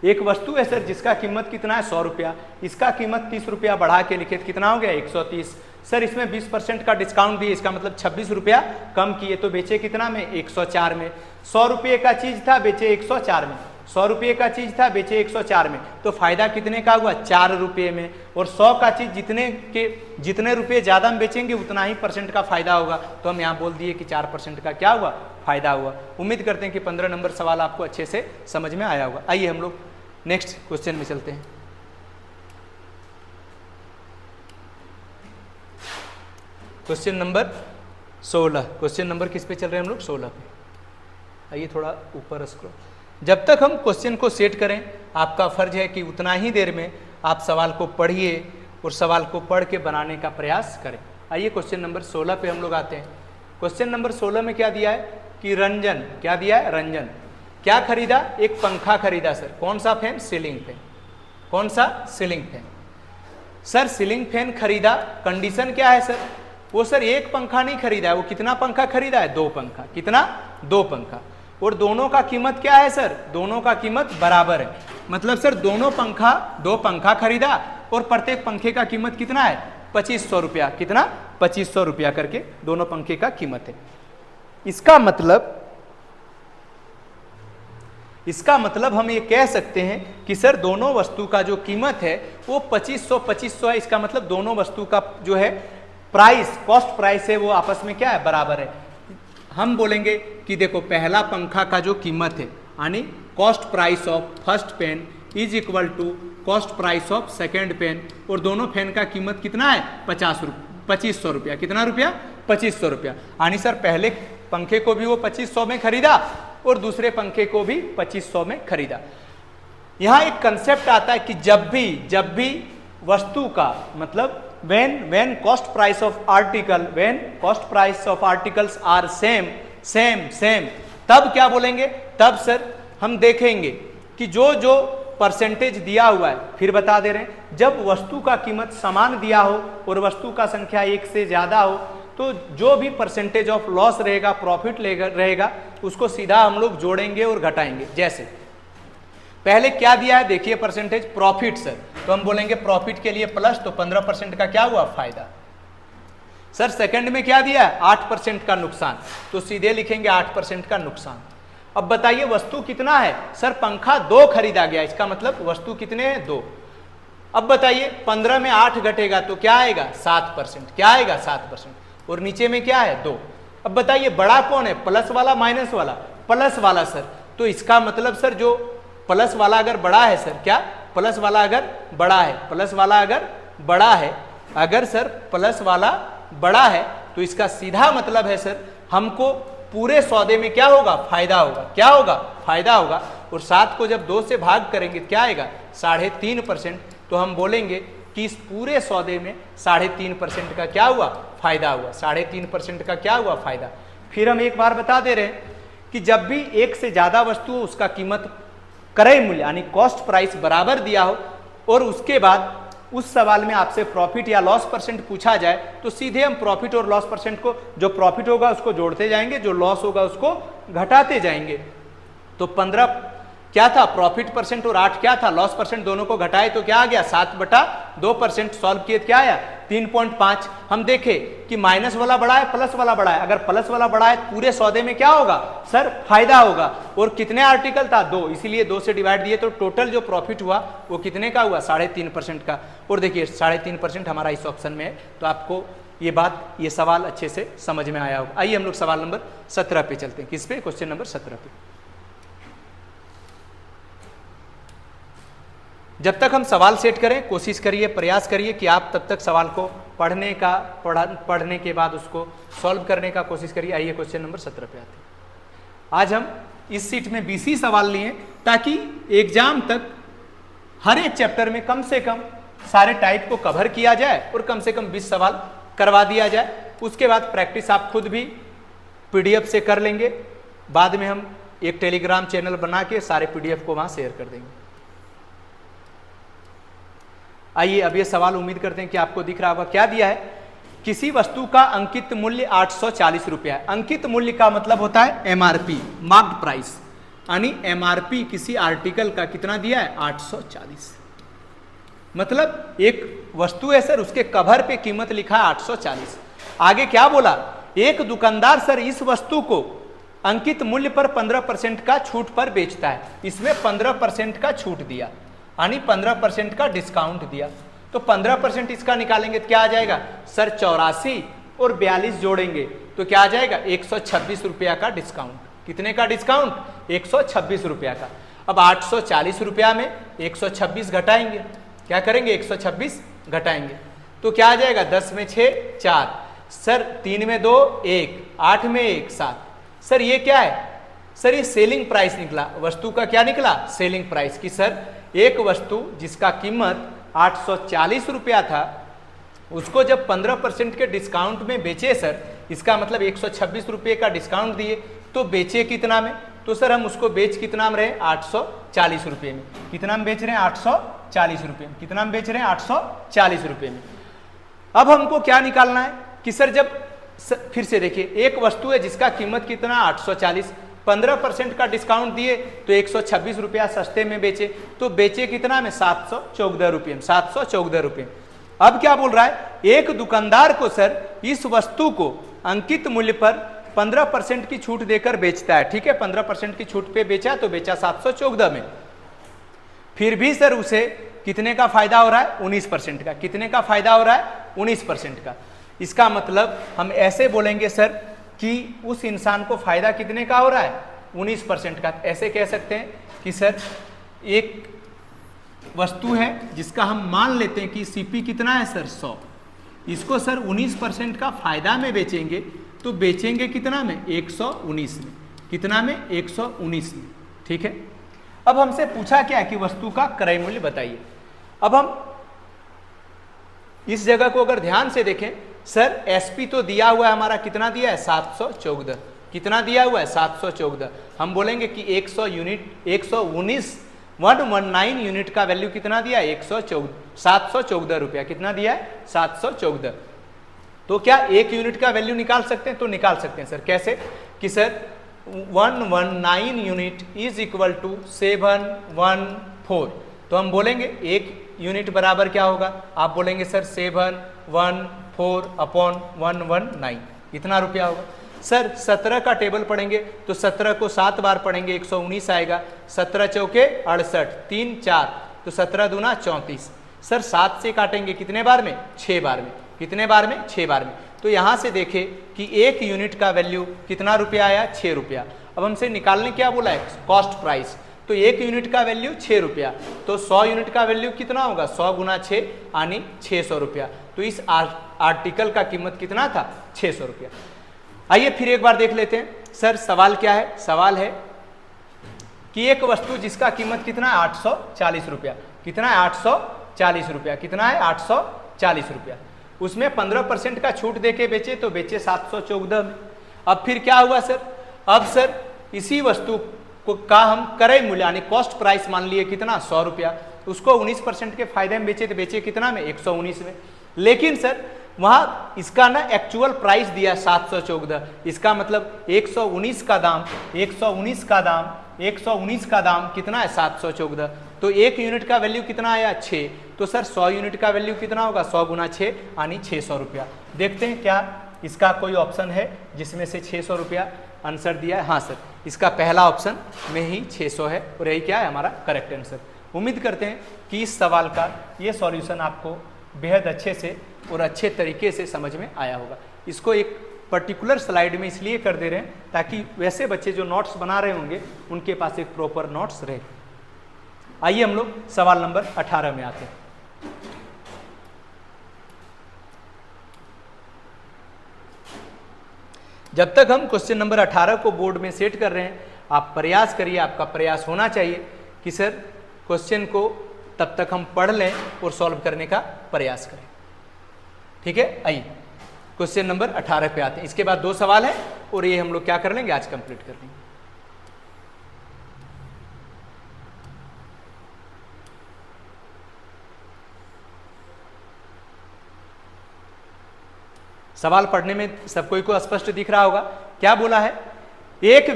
एक वस्तु है सर जिसका कीमत कितना है 100 रुपया, इसका कीमत 30 रुपया बढ़ा के लिखे, कितना हो गया 130। सर इसमें 20% का डिस्काउंट दिए, इसका मतलब 26 रुपया कम किए, तो बेचे कितना में, 104 में। 100 रुपये का चीज था, बेचे 104 में। 100 रुपये का चीज था, बेचे 104 में, तो फायदा कितने का हुआ, 4 रुपये में। और 100 का चीज जितने रुपये ज्यादा हम बेचेंगे उतना ही % का फायदा होगा, तो हम यहाँ बोल दिए कि 4% का क्या हुआ, फायदा हुआ। उम्मीद करते हैं कि 15 नंबर सवाल आपको अच्छे से समझ में आया होगा। आइए हम लोग नेक्स्ट क्वेश्चन में चलते हैं। क्वेश्चन नंबर 16, क्वेश्चन नंबर किस पे चल रहे हैं हम लोग, 16 पे। आइए थोड़ा ऊपर स्क्रॉल। जब तक हम क्वेश्चन को सेट करें, आपका फर्ज है कि उतना ही देर में आप सवाल को पढ़िए और सवाल को पढ़ के बनाने का प्रयास करें। आइए क्वेश्चन नंबर 16 पे हम लोग आते हैं। क्वेश्चन नंबर 16 में क्या दिया है कि रंजन, क्या दिया है, रंजन क्या खरीदा, एक पंखा खरीदा। सर कौन सा फैन, सीलिंग फैन। कौन सा, ceiling fan. Sir ceiling fan खरीदा, कंडीशन क्या है सर, वो सर एक पंखा नहीं खरीदा है, वो कितना पंखा खरीदा है, 2 पंखा। कितना, 2 पंखा। और दोनों का कीमत क्या है सर, दोनों का कीमत बराबर है। मतलब सर 2 पंखा खरीदा और प्रत्येक पंखे का कीमत कितना है, 2500 रुपया। कितना, 2500 रुपया करके दोनों पंखे का कीमत है। इसका मतलब हम ये कह सकते हैं कि सर दोनों वस्तु का जो कीमत है वो 2500 है। इसका मतलब दोनों वस्तु का जो है प्राइस, कॉस्ट प्राइस है, वो आपस में क्या है, बराबर है। हम बोलेंगे कि देखो पहला पंखा का जो कीमत है, यानी cost price of first pen is equal to cost price of second pen, और दोनों पेन का कीमत कितना है, 2500 रुपया। कितना रुपया, 2500 रुपया। यानी सर पहले पंखे को भी वो 2500 में खरीदा और दूसरे पंखे को भी 2500 में खरीदा। यहां एक कंसेप्ट आता है कि जब भी वस्तु का मतलब when cost price of articles are same, तब क्या बोलेंगे, तब सर हम देखेंगे कि जो परसेंटेज दिया हुआ है, फिर बता दे रहे हैं, जब वस्तु का कीमत समान दिया हो और वस्तु का संख्या 1 से ज्यादा हो, तो जो भी परसेंटेज ऑफ लॉस रहेगा, प्रॉफिट रहेगा, उसको सीधा हम लोग जोड़ेंगे और घटाएंगे। जैसे पहले क्या दिया है, देखिए परसेंटेज प्रॉफिट सर, तो हम बोलेंगे प्रॉफिट के लिए प्लस, तो 15% का क्या हुआ, फायदा। सर सेकंड में क्या दिया है, 8% का नुकसान, तो सीधे लिखेंगे 8% का नुकसान। अब बताइए वस्तु कितना है, सर पंखा 2 खरीदा गया, इसका मतलब वस्तु कितने हैं, 2। अब बताइए 15 में 8 घटेगा तो क्या आएगा, 7%। क्या आएगा, 7%। और नीचे में क्या है, 2। अब बताइए बड़ा कौन है, प्लस वाला माइनस वाला, प्लस वाला सर, तो इसका मतलब सर जो प्लस वाला अगर बड़ा है सर, क्या प्लस वाला अगर बड़ा है, प्लस वाला अगर बड़ा है, अगर सर प्लस वाला बड़ा है तो इसका सीधा मतलब है सर हमको पूरे सौदे में क्या होगा, फायदा होगा। क्या होगा, फायदा होगा। और 7 को जब 2 से भाग करेंगे क्या आएगा, 3.5%। तो हम बोलेंगे कि इस पूरे सौदे में 3.5% का क्या हुआ, फायदा हुआ। 3.5% का क्या हुआ, फायदा। फिर हम एक बार बता दे रहे हैं कि जब भी एक से ज्यादा वस्तु हो उसका कीमत क्रय मूल्य यानी कॉस्ट प्राइस बराबर दिया हो और उसके बाद उस सवाल में आपसे प्रॉफिट या लॉस परसेंट पूछा जाए तो सीधे हम प्रॉफिट और लॉस परसेंट को, जो प्रॉफिट होगा उसको जोड़ते जाएंगे, जो लॉस होगा उसको घटाते जाएंगे। तो 15 क्या था, प्रॉफिट परसेंट, और 8 क्या था, लॉस परसेंट। दोनों को घटाए तो क्या आ गया, 7/2%। सॉल्व किए क्या आया, 3.5। हम देखे कि माइनस वाला बड़ा है, प्लस वाला बड़ा है। अगर प्लस वाला बड़ा है पूरे सौदे में क्या होगा सर, फायदा होगा। और कितने आर्टिकल था, 2, इसीलिए 2 से डिवाइड दिए तो टोटल जो प्रॉफिट हुआ वो कितने का हुआ, 3.5% का। और देखिए 3.5% हमारा इस ऑप्शन में है। तो आपको ये बात, ये सवाल अच्छे से समझ में आया होगा। आइए हम लोग सवाल नंबर 17 पे चलते हैं। किस पे, क्वेश्चन नंबर 17 पे। जब तक हम सवाल सेट करें, कोशिश करिए, प्रयास करिए कि आप तब तक सवाल को पढ़ने के बाद उसको सॉल्व करने का कोशिश करिए। आइए क्वेश्चन नंबर 17 पे आते हैं। आज हम इस सीट में 20 ही सवाल लिए ताकि एग्जाम तक हर एक चैप्टर में कम से कम सारे टाइप को कवर किया जाए और कम से कम 20 सवाल करवा दिया जाए। उसके बाद प्रैक्टिस आप खुद भी PDF से कर लेंगे। बाद में हम एक टेलीग्राम चैनल बना के सारे PDF को वहां शेयर कर देंगे। आइए अब ये सवाल उम्मीद करते हैं कि आपको दिख रहा होगा। क्या दिया है, किसी वस्तु का अंकित मूल्य 840 रुपया है। अंकित मूल्य का मतलब होता है MRP, मार्क्ड प्राइस, यानी MRP किसी आर्टिकल का कितना दिया है, 840। मतलब एक वस्तु है सर, उसके कवर पे कीमत लिखा है 840। आगे क्या बोला, एक दुकानदार सर इस वस्तु को अंकित मूल्य पर 15% का छूट पर बेचता है। इसमें 15% का छूट दिया, यानी 15% का डिस्काउंट दिया। तो 15% इसका निकालेंगे तो क्या आ जाएगा सर, 84 और 42 जोड़ेंगे तो क्या आ जाएगा, 126 रुपया का डिस्काउंट। कितने का डिस्काउंट, 126 रुपया का। अब 840 रुपया में 126 घटाएंगे, क्या करेंगे, 126 घटाएंगे तो क्या आ जाएगा, 10 में 6 4, सर 3 में 2 1, 8 में 1 7। सर ये क्या है, सर ये सेलिंग प्राइस निकला, वस्तु का क्या निकला, सेलिंग प्राइस। की सर एक वस्तु जिसका कीमत 840 रुपया था उसको जब 15% के डिस्काउंट में बेचे सर, इसका मतलब 126 रुपये का डिस्काउंट दिए तो बेचे कितना में, तो सर हम उसको बेच कितना में रहे, 840 रुपये में। कितना में बेच रहे हैं, 840 रुपये में। कितना में बेच रहे हैं, 840 रुपये में। अब हमको क्या निकालना है कि सर जब फिर से देखिए, एक वस्तु है जिसका कीमत कितना, 840, 15% का डिस्काउंट दिए तो 126 रुपया सस्ते में बेचे, तो बेचे कितना में, 714 रुपये में, 714 रुपये। अब क्या बोल रहा है, एक दुकानदार को सर इस वस्तु को अंकित मूल्य पर 15% की छूट देकर बेचता है। ठीक है, 15% की छूट पे बेचा तो बेचा 714 में। फिर भी सर उसे कितने का फायदा हो रहा है, 19% का। कितने का फायदा हो रहा है, 19% का। इसका मतलब हम ऐसे बोलेंगे सर कि उस इंसान को फायदा कितने का हो रहा है, 19% का। ऐसे कह सकते हैं कि सर एक वस्तु है जिसका हम मान लेते हैं कि CP कितना है सर, 100, इसको सर 19% का फायदा में बेचेंगे तो बेचेंगे कितना में, 119 में। कितना में, 119 में। ठीक है, अब हमसे पूछा क्या है कि वस्तु का क्रय मूल्य बताइए। अब हम इस जगह को अगर ध्यान से देखें, सर SP तो दिया हुआ है हमारा, कितना दिया है, 714। कितना दिया हुआ है, 714। हम बोलेंगे कि 100 यूनिट, 119 यूनिट का वैल्यू कितना दिया है, 714 रुपया। कितना दिया है, 714। तो क्या एक यूनिट का वैल्यू निकाल सकते हैं, तो निकाल सकते हैं सर। कैसे कि sir 119 unit is equal to 714। तो हम बोलेंगे एक यूनिट बराबर क्या होगा, आप बोलेंगे सर 714 अपॉन 119, इतना रुपया होगा। सर 17 का टेबल पढ़ेंगे तो 17 को 7 बार पढ़ेंगे, 119 आएगा। 17 चौके 68, 3 4, तो 17 दूना 34। सर 7 से काटेंगे कितने बार में, 6 बार में। कितने बार में, 6 बार में। तो यहां से देखें कि एक यूनिट का वैल्यू कितना रुपया आया, 6 रुपया। अब हमसे निकालने क्या बोला है, कॉस्ट प्राइस। तो 1 यूनिट का वैल्यू 6 रुपया, तो 100 यूनिट का वैल्यू कितना होगा, 100 गुना 6 यानी 600 रुपया। तो इस आर्टिकल का कीमत कितना था, 600 रुपया। आइए फिर एक बार देख लेते हैं सर सवाल क्या है। सवाल है कि एक वस्तु जिसका कीमत कितना है, 840 रुपया, कितना है 840 रुपया, कितना है 840 रुपया, उसमें 15% का छूट देके बेचे तो बेचे 714 में। अब फिर क्या हुआ सर, अब सर इसी वस्तु को का हम क्रय मूल्य यानी कॉस्ट प्राइस मान लिए कितना, 100 रुपया, उसको 19% के फायदे में बेचे तो बेचे कितना में, 119 में। लेकिन सर वहाँ इसका ना एक्चुअल प्राइस दिया 714, इसका मतलब 119 का दाम, 119 का दाम, 119 का दाम कितना है 714, तो 1 यूनिट का वैल्यू कितना आया 6, तो सर 100 यूनिट का वैल्यू कितना होगा, 100 गुना 6 यानी 600 रुपया। देखते हैं क्या इसका कोई ऑप्शन है जिसमें से 600 रुपया आंसर दिया है। हाँ सर, इसका पहला ऑप्शन में ही 600 है और यही क्या है हमारा करेक्ट आंसर। उम्मीद करते हैं कि इस सवाल का ये सॉल्यूशन आपको बेहद अच्छे से और अच्छे तरीके से समझ में आया होगा। इसको एक पर्टिकुलर स्लाइड में इसलिए कर दे रहे हैं ताकि वैसे बच्चे जो नोट्स बना रहे होंगे उनके पास एक प्रॉपर नोट्स रहे। आइए हम लोग सवाल नंबर 18 में आते हैं। जब तक हम क्वेश्चन नंबर 18 को बोर्ड में सेट कर रहे हैं, आप प्रयास करिए, आपका प्रयास होना चाहिए कि सर क्वेश्चन को तब तक हम पढ़ लें और सॉल्व करने का प्रयास करें। ठीक है, आइए क्वेश्चन नंबर 18 पे आते हैं। इसके बाद 2 सवाल है और ये हम लोग क्या कर लेंगे, आज कंप्लीट कर लेंगे। सवाल पढ़ने में सब कोई को स्पष्ट दिख रहा होगा। क्या बोला है, एक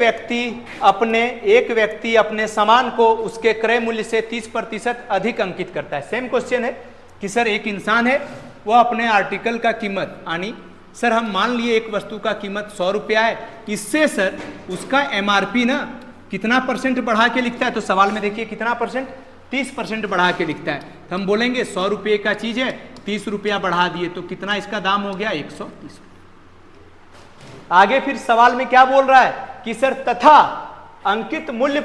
व्यक्ति अपने सामान को उसके क्रय मूल्य से 30% अधिक अंकित करता है। सेम क्वेश्चन है कि सर एक इंसान है, वह अपने आर्टिकल का कीमत यानी सर हम मान लिए एक वस्तु का कीमत 100 रुपया है, इससे सर उसका एमआरपी ना कितना परसेंट बढ़ा के लिखता है। तो सवाल में देखिए कितना परसेंट, 30% बढ़ा के लिखता है। तो हम बोलेंगे 100 रुपये का चीज है, 30 रुपया बढ़ा दिए तो कितना इसका दाम हो गया, 130। आगे फिर सवाल में क्या बोल रहा है कि सर तथा अंकित मूल्य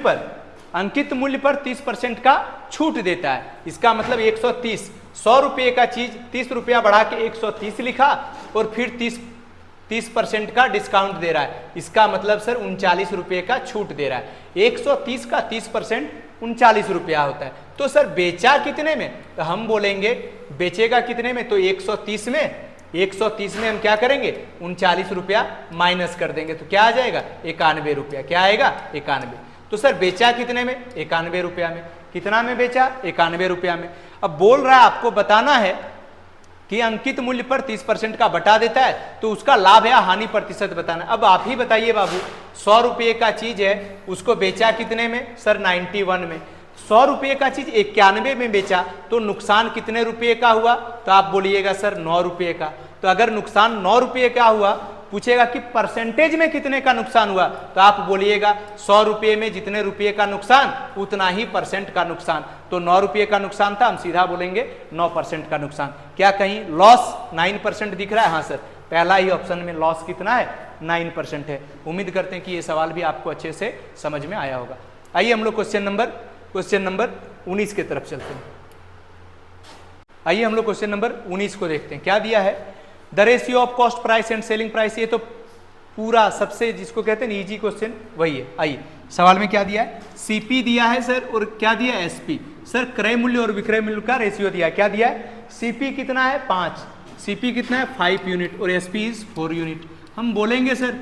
पर 30% का छूट देता है। इसका मतलब 130, 100 रुपये का चीज 30 रुपया बढ़ा के 130 लिखा और फिर 30% का डिस्काउंट दे रहा है। इसका मतलब सर 39 रुपये का छूट दे रहा है। 130 का 30% 39 रुपया होता है। तो सर बेचा कितने में, तो हम बोलेंगे बेचेगा कितने में, तो 130 में हम क्या करेंगे, 39 रुपया माइनस कर देंगे तो क्या आ जाएगा, 91 रुपया। क्या आएगा, 91। तो सर बेचा कितने में, 91 रुपया में। कितना में बेचा, 91 रुपया में। अब बोल रहा है आपको बताना है कि अंकित मूल्य पर 30% का बटा देता है तो उसका लाभ या हानि प्रतिशत बताना। अब आप ही बताइए बाबू, 100 रुपये का चीज है, उसको बेचा कितने में, सर 91 में। 100 रुपये का चीज 91 में बेचा तो नुकसान कितने रुपये का हुआ, तो आप बोलिएगा सर 9 रुपये का। तो अगर नुकसान 9 रुपये का हुआ, पूछेगा कि परसेंटेज में कितने का नुकसान हुआ, तो आप बोलिएगा 100 रुपये में जितने रुपये का नुकसान उतना ही परसेंट का नुकसान। तो 9 रुपये का नुकसान था, हम सीधा बोलेंगे 9% का नुकसान। क्या कहीं लॉस 9% दिख रहा है, हाँ सर, पहला ही ऑप्शन में लॉस कितना है, 9% है। उम्मीद करते हैं कि ये सवाल भी आपको अच्छे से समझ में आया होगा। आइए हम लोग क्वेश्चन नंबर 19 की तरफ चलते हैं। आइए हम लोग क्वेश्चन नंबर 19 को देखते हैं। क्या दिया है, the ratio of cost price and selling price. ये तो पूरा सबसे जिसको कहते हैं इजी क्वेश्चन वही है। आइए सवाल में क्या दिया है, सीपी दिया है सर और क्या दिया है, एसपी। सर क्रय मूल्य और विक्रय मूल्य का रेशियो दिया है। क्या दिया है, सीपी कितना है 5, सीपी कितना है 5 यूनिट और एसपी इज 4 यूनिट। हम बोलेंगे सर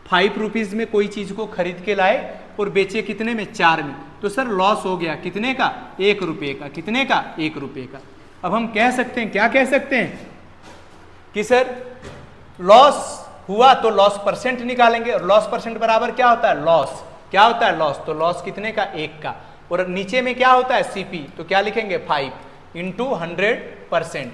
5 रुपीज में कोई चीज को खरीद के लाए और बेचे कितने में, 4 में। तो सर लॉस हो गया कितने का, 1 रुपये का। कितने का, 1 रुपये का। अब हम कह सकते हैं, क्या कह सकते हैं कि सर लॉस हुआ तो लॉस परसेंट निकालेंगे और लॉस परसेंट बराबर क्या होता है, लॉस। क्या होता है, लॉस। तो लॉस कितने का, 1 का। और नीचे में क्या होता है, सीपी, तो क्या लिखेंगे 5 इंटू 100%।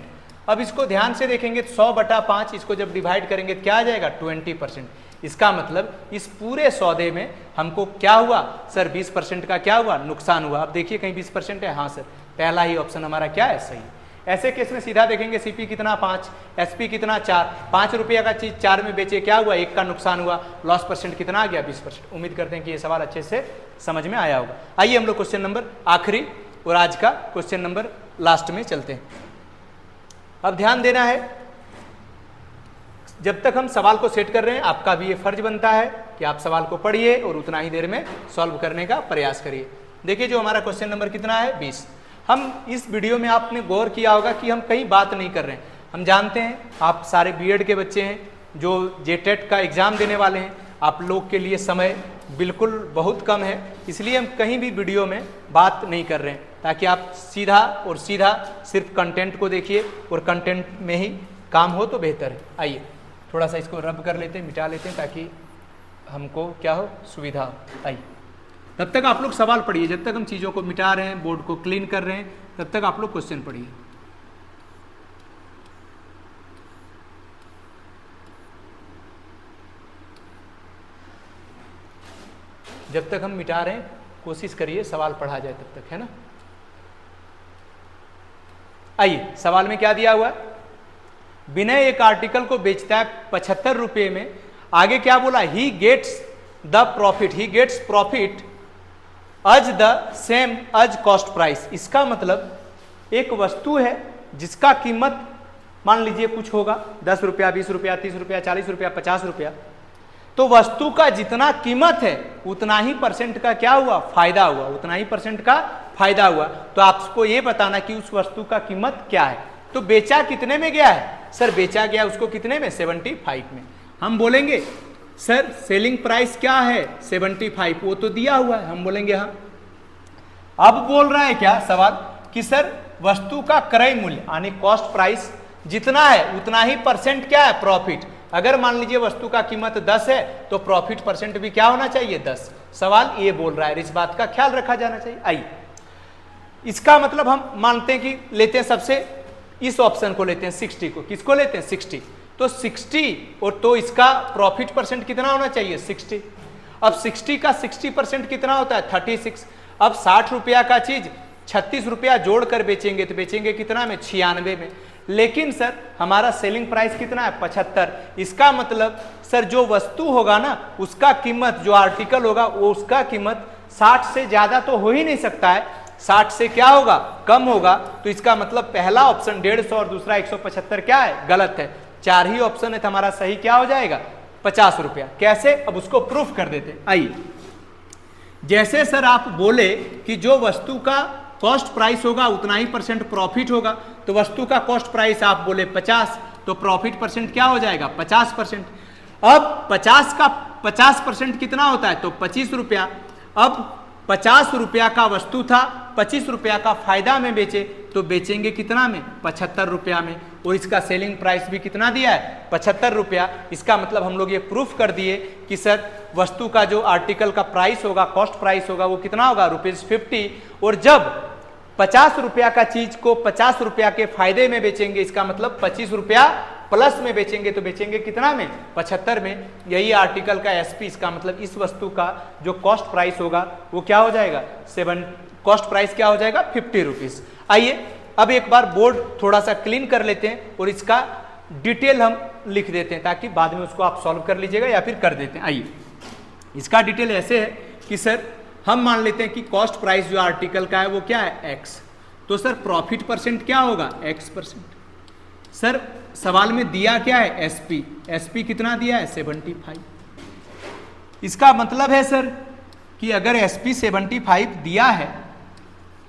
अब इसको ध्यान से देखेंगे, 100/5 इसको जब डिवाइड करेंगे क्या आ जाएगा, 20%। इसका मतलब इस पूरे सौदे में हमको क्या हुआ सर, 20% का क्या हुआ, नुकसान हुआ। अब देखिए कहीं 20% है, हाँ सर, पहला ही ऑप्शन हमारा क्या है, सही। ऐसे केस में सीधा देखेंगे सीपी कितना 5, एसपी कितना 4, 5 रुपये का चीज 4 में बेचे, क्या हुआ, 1 का नुकसान हुआ, लॉस परसेंट कितना आ गया 20%। उम्मीद करते हैं कि ये सवाल अच्छे से समझ में आया होगा। आइए हम लोग क्वेश्चन नंबर आखिरी और आज का क्वेश्चन नंबर लास्ट में चलते हैं। अब ध्यान देना है, जब तक हम सवाल को सेट कर रहे हैं आपका भी ये फर्ज बनता है कि आप सवाल को पढ़िए और उतना ही देर में सॉल्व करने का प्रयास करिए। देखिए जो हमारा क्वेश्चन नंबर कितना है 20। हम इस वीडियो में आपने गौर किया होगा कि हम कहीं बात नहीं कर रहे हैं। हम जानते हैं आप सारे बीएड के बच्चे हैं जो जेटेट का एग्जाम देने वाले हैं, आप लोग के लिए समय बिल्कुल बहुत कम है, इसलिए हम कहीं भी वीडियो में बात नहीं कर रहे हैं, ताकि आप सीधा और सीधा सिर्फ कंटेंट को देखिए और कंटेंट में ही काम हो तो बेहतर है। आइए थोड़ा सा इसको रब कर लेते हैं, मिटा लेते हैं, ताकि हमको क्या हो, सुविधा हो। आइए तब तक आप लोग सवाल पढ़िए, जब तक हम चीज़ों को मिटा रहे हैं, बोर्ड को क्लीन कर रहे हैं, तब तक आप लोग क्वेश्चन पढ़िए। जब तक हम मिटा रहे हैं कोशिश करिए सवाल पढ़ा जाए तब तक, है ना। आइए सवाल में क्या दिया हुआ है, विनय एक आर्टिकल को बेचता है 75 रुपये में, आगे क्या बोला, he gets the profit, he gets profit as the same as cost price. इसका मतलब एक वस्तु है जिसका कीमत मान लीजिए कुछ होगा 10 रुपया, 20 रुपया, 30 रुपया, 40 रुपया, 50 रुपया, तो वस्तु का जितना कीमत है उतना ही परसेंट का क्या हुआ, फायदा हुआ, उतना ही परसेंट का फायदा हुआ। तो आपको ये बताना कि उस वस्तु का कीमत क्या है। तो बेचा कितने में गया है, सर बेचा गया उसको कितने में, 75 में। हम बोलेंगे सर सेलिंग प्राइस क्या है 75, वो तो दिया हुआ है, हम बोलेंगे हाँ। अब बोल रहा है क्या सवाल कि सर वस्तु का क्रय मूल्य यानी कॉस्ट प्राइस जितना है उतना ही परसेंट क्या है, प्रॉफिट। अगर मान लीजिए वस्तु का कीमत 10 है तो प्रॉफिट परसेंट भी क्या होना चाहिए, 10। सवाल ये बोल रहा है, इस बात का ख्याल रखा जाना चाहिए। आइए इसका मतलब हम मानते हैं कि लेते हैं सबसे इस ऑप्शन को लेते हैं 60 को, किसको लेते हैं 60, तो 60 और तो इसका प्रॉफिट परसेंट कितना होना चाहिए 60। अब 60 का 60% कितना होता है 36। अब 60 रुपया का चीज 36 रुपया जोड़कर बेचेंगे तो बेचेंगे कितना में, 96 में। लेकिन सर हमारा सेलिंग प्राइस कितना है 75। इसका मतलब सर जो वस्तु होगा ना उसका कीमत, जो आर्टिकल होगा वो उसका कीमत 60 से ज्यादा तो हो ही नहीं सकता है, 60 से क्या होगा, कम होगा। तो इसका मतलब पहला ऑप्शन 150 और दूसरा 175 क्या है, गलत है। 4 ही ऑप्शन है तो हमारा सही क्या हो जाएगा, 50 रुपया। कैसे, अब उसको प्रूफ कर देते हैं। आइए जैसे सर आप बोले कि जो वस्तु का कॉस्ट प्राइस होगा उतना ही परसेंट प्रॉफिट होगा, तो वस्तु का कॉस्ट प्राइस आप बोले 50, तो प्रॉफिट परसेंट क्या हो जाएगा 50%। अब 50 का 50% कितना होता है, तो 25 रुपया। अब 50 रुपया का वस्तु था, 25 रुपया का फायदा में बेचे तो बेचेंगे कितना में, 75 रुपया में। और इसका सेलिंग प्राइस भी कितना दिया है 75 रुपया। इसका मतलब हम लोग ये प्रूफ कर दिए कि सर वस्तु का जो आर्टिकल का प्राइस होगा, कॉस्ट प्राइस होगा, वो कितना होगा ₹50। और जब 50 रुपया का चीज को 50 रुपया के फायदे में बेचेंगे, इसका मतलब 25 रुपया प्लस में बेचेंगे तो बेचेंगे कितना में, 75 में। यही आर्टिकल का एसपी, इसका मतलब इस वस्तु का जो कॉस्ट प्राइस होगा वो क्या हो जाएगा, कॉस्ट प्राइस क्या हो जाएगा 50 रुपीज। आइए अब एक बार बोर्ड थोड़ा सा क्लीन कर लेते हैं और इसका डिटेल हम लिख देते हैं ताकि बाद में उसको आप सॉल्व कर लीजिएगा या फिर कर देते हैं। आइए इसका डिटेल ऐसे है कि सर हम मान लेते हैं कि कॉस्ट प्राइस जो आर्टिकल का है वो क्या है एक्स, तो सर प्रॉफिट परसेंट क्या होगा x%। सर सवाल में दिया क्या है एसपी, एसपी कितना दिया है 75। इसका मतलब है सर कि अगर एसपी 75 दिया है,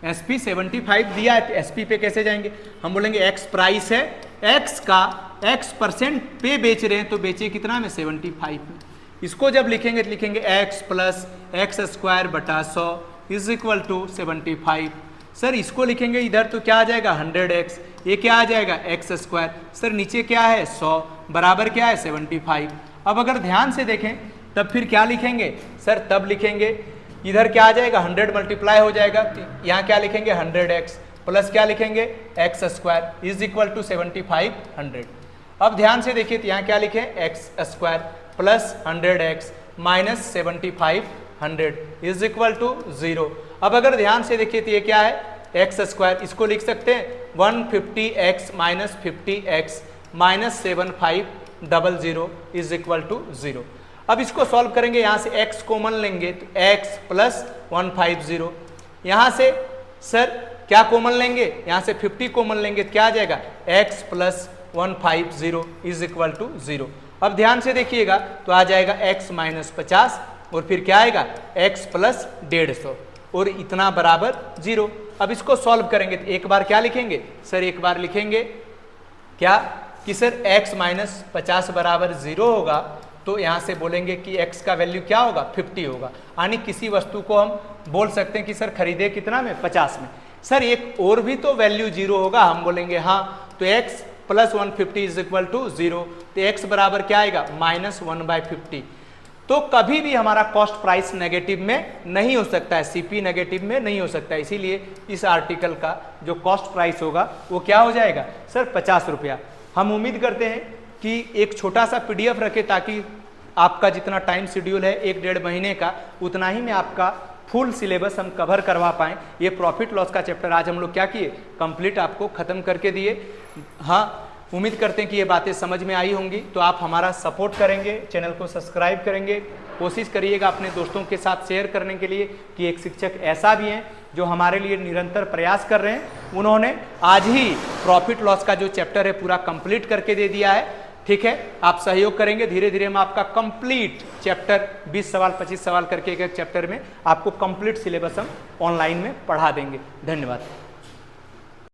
एसपी 75 दिया है तो एसपी पे कैसे जाएंगे, हम बोलेंगे एक्स प्राइस है, एक्स का x% पे बेच रहे हैं तो बेचे कितना में 75 में। इसको जब लिखेंगे तो लिखेंगे x प्लस x² बटा 100 इज इक्वल टू 75। सर इसको लिखेंगे इधर तो क्या आ जाएगा 100x, ये क्या आ जाएगा x²। सर नीचे क्या है 100 बराबर क्या है 75। अब अगर ध्यान से देखें तब फिर क्या लिखेंगे सर, तब लिखेंगे इधर क्या आ जाएगा 100 मल्टीप्लाई हो जाएगा, यहाँ क्या लिखेंगे 100x प्लस क्या लिखेंगे x² इज इक्वल टू 75 100। अब ध्यान से देखिए तो यहाँ क्या लिखे x² plus 100x minus 75 100 is equal to 0। अब अगर ध्यान से देखिए तो ये क्या है एक्स स्क्वायर, इसको लिख सकते हैं 150x minus 50x minus 7500 is equal to 0। अब इसको सॉल्व करेंगे, यहाँ से x कॉमन लेंगे तो x प्लस 150, यहाँ से सर क्या कॉमन लेंगे, यहाँ से 50 कॉमन लेंगे तो क्या आ जाएगा x plus 150 is equal to 0। अब ध्यान से देखिएगा तो आ जाएगा x माइनस 50 और फिर क्या आएगा x प्लस 150 और इतना बराबर 0। अब इसको सॉल्व करेंगे तो एक बार क्या लिखेंगे सर, एक बार लिखेंगे क्या कि सर x माइनस 50 बराबर 0 होगा, तो यहाँ से बोलेंगे कि x का वैल्यू क्या होगा 50 होगा। यानी किसी वस्तु को हम बोल सकते हैं कि सर खरीदे कितना में 50 में। सर एक और भी तो वैल्यू 0 होगा, हम बोलेंगे हाँ, तो x plus 150 is equal to 0, तो x बराबर क्या आएगा माइनस 1/50। तो कभी भी हमारा कॉस्ट प्राइस नेगेटिव में नहीं हो सकता है, सीपी नेगेटिव में नहीं हो सकता है, इसीलिए इस आर्टिकल का जो कॉस्ट प्राइस होगा वो क्या हो जाएगा सर 50 रुपया। हम उम्मीद करते हैं कि एक छोटा सा PDF रखें ताकि आपका जितना टाइम शेड्यूल है 1-1.5 महीने का, उतना ही में आपका फुल सिलेबस हम कवर करवा पाएँ। ये प्रॉफिट लॉस का चैप्टर आज हम लोग क्या किए, कंप्लीट आपको ख़त्म करके दिए। हाँ, उम्मीद करते हैं कि ये बातें समझ में आई होंगी। तो आप हमारा सपोर्ट करेंगे, चैनल को सब्सक्राइब करेंगे, कोशिश करिएगा अपने दोस्तों के साथ शेयर करने के लिए कि एक शिक्षक ऐसा भी हैं जो हमारे लिए निरंतर प्रयास कर रहे हैं। उन्होंने आज ही प्रॉफिट लॉस का जो चैप्टर है पूरा कंप्लीट करके दे दिया है। ठीक है, आप सहयोग करेंगे, धीरे धीरे हम आपका कंप्लीट चैप्टर 20 सवाल 25 सवाल करके एक चैप्टर में आपको कंप्लीट सिलेबस हम ऑनलाइन में पढ़ा देंगे। धन्यवाद।